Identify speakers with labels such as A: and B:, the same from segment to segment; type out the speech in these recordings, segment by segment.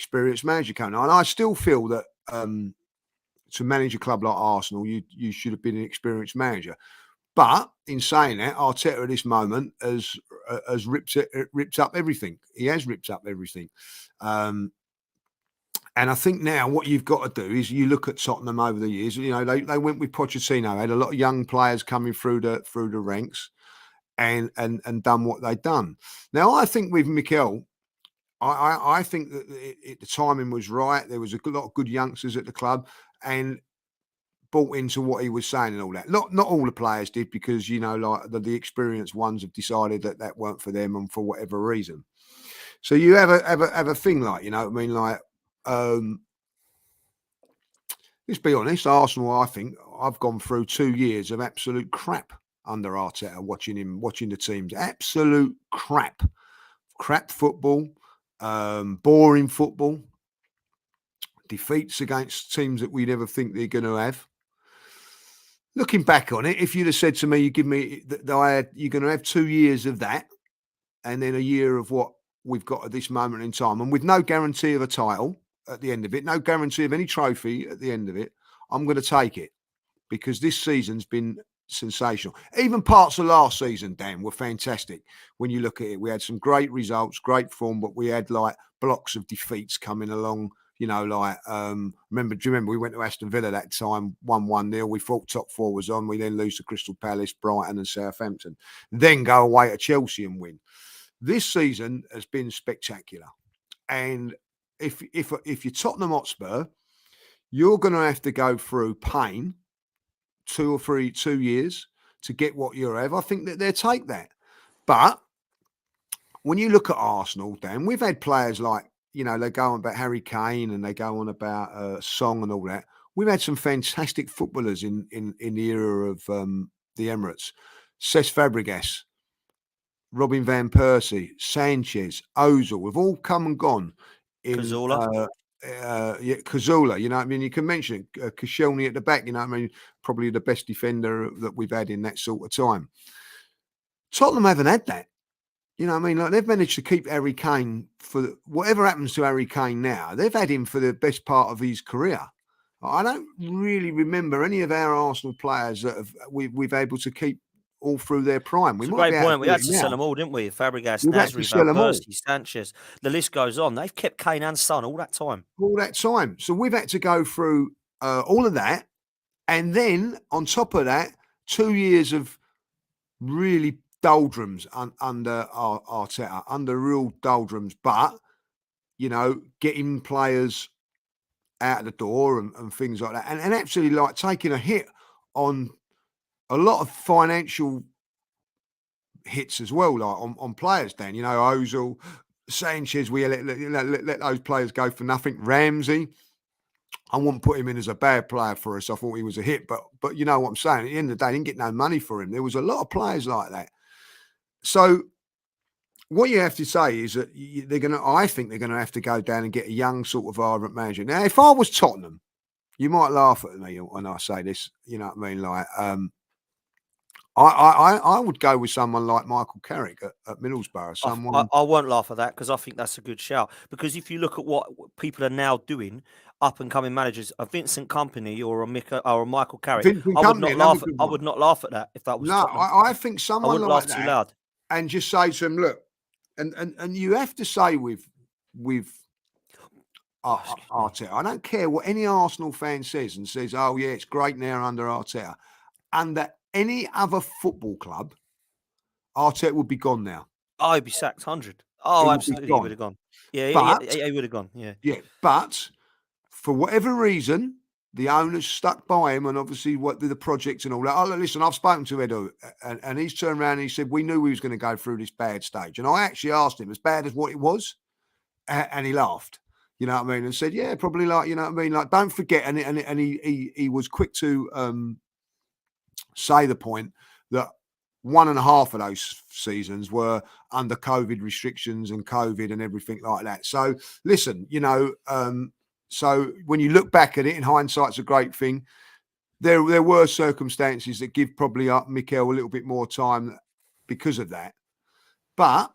A: experienced manager coming on. And I still feel that to manage a club like Arsenal, you should have been an experienced manager. But in saying that, Arteta at this moment has ripped up everything. He has ripped up everything. And I think now what you've got to do is you look at Tottenham over the years. You know, they went with Pochettino, had a lot of young players coming through the ranks, and done what they'd done. Now I think with Mikel, I think that the timing was right. There was a lot of good youngsters at the club, and bought into what he was saying and all that. Not all the players did, because you know, like the experienced ones have decided that weren't for them, and for whatever reason. So you have a thing like, you know what I mean, like. Let's be honest, Arsenal, I think I've gone through 2 years of absolute crap under Arteta, watching the teams. Absolute crap. Crap football, boring football, defeats against teams that we never think they're going to have. Looking back on it, if you'd have said to me, you're going to have 2 years of that, and then a year of what we've got at this moment in time, and with no guarantee of a title at the end of it, no guarantee of any trophy at the end of it, I'm going to take it, because this season's been sensational. Even parts of last season, Dan, were fantastic. When you look at it, we had some great results, great form, but we had like blocks of defeats coming along. You know, like, do you remember we went to Aston Villa that time, 1-1-0. We thought top four was on. We then lose to Crystal Palace, Brighton and Southampton. Then go away to Chelsea and win. This season has been spectacular. And if you're Tottenham Hotspur, you're going to have to go through pain 2 years to get what you have. I think that they'll take that. But when you look at Arsenal, Dan, we've had players like, you know, they go on about Harry Kane and they go on about Song and all that. We've had some fantastic footballers in the era of the Emirates. Cesc Fabregas, Robin van Persie, Sanchez, Ozil, we've all come and gone.
B: Cazorla.
A: Cazorla, you know what I mean? You can mention Koscielny at the back, you know what I mean? Probably the best defender that we've had in that sort of time. Tottenham haven't had that. You know what I mean? Like, they've managed to keep Harry Kane for whatever happens to Harry Kane now. They've had him for the best part of his career. I don't really remember any of our Arsenal players that we've able to keep all through their prime.
B: It's a great point. We had to sell them all, didn't we? Fabregas, Nasri, Van Persie, Sanchez. The list goes on. They've kept Kane and Son all that time.
A: All that time. So we've had to go through all of that. And then on top of that, 2 years of really doldrums under Arteta, under real doldrums. But, you know, getting players out of the door and things like that. And actually, like, taking a hit on a lot of financial hits as well, like on players, Dan. You know, Ozil, Sanchez, we let those players go for nothing. Ramsey, I wouldn't put him in as a bad player for us. I thought he was a hit, but you know what I'm saying? At the end of the day, I didn't get no money for him. There was a lot of players like that. So what you have to say is that I think they're going to have to go down and get a young sort of ardent manager. Now, if I was Tottenham, you might laugh at me when I say this, you know what I mean? Like, I would go with someone like Michael Carrick at Middlesbrough.
B: I won't laugh at that, because I think that's a good shout. Because if you look at what people are now doing, up and coming managers, a Vincent Kompany or a Michael Carrick, I would not laugh at that if that was.
A: No, I think someone like that,
B: too loud,
A: and just say to them, look, and you have to say with Arteta, I don't care what any Arsenal fan says and says, oh yeah, it's great now under Arteta. Under any other football club, Arteta would be gone now.
B: Oh, he'd be sacked 100. Oh, absolutely, he would have gone. Yeah, he would have gone. Yeah,
A: but for whatever reason, the owners stuck by him, and obviously what the project and all that. Oh, listen, I've spoken to Edo, and he's turned around and he said, we knew we was going to go through this bad stage. And I actually asked him, as bad as what it was, and he laughed. You know what I mean? And said, yeah, probably, like, you know what I mean? Like, don't forget, and he was quick to say the point that 1.5 of those seasons were under COVID restrictions and COVID and everything like that. So listen, you know, so when you look back at it, in hindsight's a great thing. There were circumstances that give probably Mikel a little bit more time because of that. But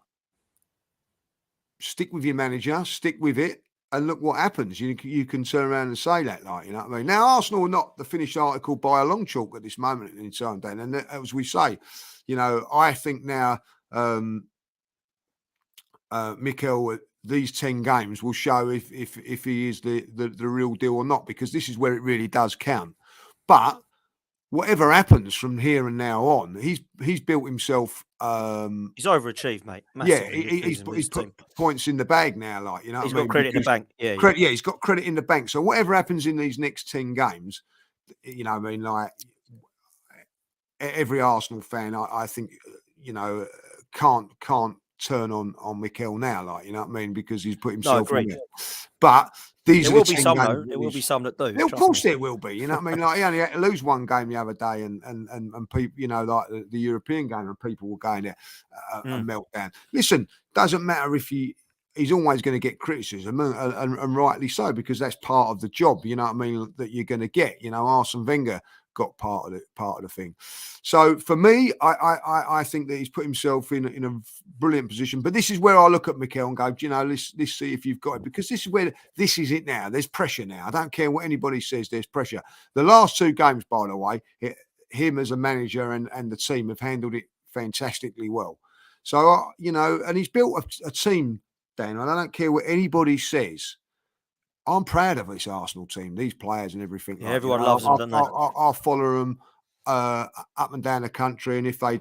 A: stick with your manager, stick with it. And look what happens. You can turn around and say that, like, you know what I mean? Now, Arsenal are not the finished article by a long chalk at this moment in time, Dan. And as we say, you know, I think now Mikel, these 10 games will show if he is the real deal or not, because this is where it really does count. But whatever happens from here and now on, he's built himself.
B: He's overachieved, mate.
A: Massively. Yeah, he's put points in the bag now, like, you know.
B: He's got credit in the bank. Yeah,
A: yeah, he's got credit in the bank. So whatever happens in these next 10 games, you know, I mean, like, every Arsenal fan, I think, you know, can't turn on Mikel now, like, you know what I mean, because he's put himself in there. But these
B: there will be some though. There will be some that do.
A: Of course, there will be. You know what I mean? Like, he only had to lose one game the other day, and people, you know, like the European game, and people were going there a meltdown. Listen, doesn't matter if he's always going to get criticism, and rightly so, because that's part of the job. You know what I mean? That you're going to get. You know, Arsene Wenger got part of the thing. So for me, I think that he's put himself in a brilliant position. But this is where I look at Mikel and go, you know, let's see if you've got it, because this is it now. There's pressure now. I don't care what anybody says. There's pressure. The last 2 games, by the way, him as a manager and the team have handled it fantastically well. So you know, and he's built a team, Dan. And I don't care what anybody says. I'm proud of this Arsenal team, these players and everything.
B: Yeah, like, everyone loves them, don't they?
A: I'll follow them up and down the country, and if they